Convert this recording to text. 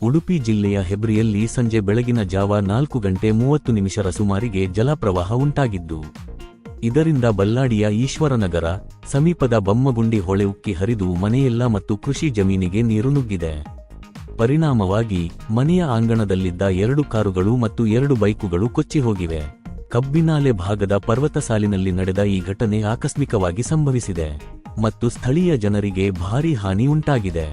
ಉಡುಪಿ ಜಿಲ್ಲೆಯ ಹೆಬ್ರಿಯಲ್ಲಿ ಸಂಜೆ ಬೆಳಗಿನ ಜಾವ 4:30 ಸುಮಾರಿಗೆ ಜಲಪ್ರವಾಹ ಉಂಟಾಗಿದ್ದು, ಇದರಿಂದ ಬಲ್ಲಾಡಿಯ ಈಶ್ವರನಗರ ಸಮೀಪದ ಬಮ್ಮಗುಂಡಿ ಹೊಳೆ ಉಕ್ಕಿ ಹರಿದು ಮನೆಯೆಲ್ಲ ಮತ್ತು ಕೃಷಿ ಜಮೀನಿಗೆ ನೀರು ನುಗ್ಗಿದೆ. ಪರಿಣಾಮವಾಗಿ ಮನೆಯ ಆಂಗಣದಲ್ಲಿದ್ದ 2 ಕಾರುಗಳು ಮತ್ತು 2 ಬೈಕುಗಳು ಕೊಚ್ಚಿಹೋಗಿವೆ. ಕಬ್ಬಿನಾಲೆ ಭಾಗದ ಪರ್ವತ ಸಾಲಿನಲ್ಲಿ ನಡೆದ ಈ ಘಟನೆ ಆಕಸ್ಮಿಕವಾಗಿ ಸಂಭವಿಸಿದೆ ಮತ್ತು ಸ್ಥಳೀಯ ಜನರಿಗೆ ಭಾರೀ ಹಾನಿ ಉಂಟಾಗಿದೆ.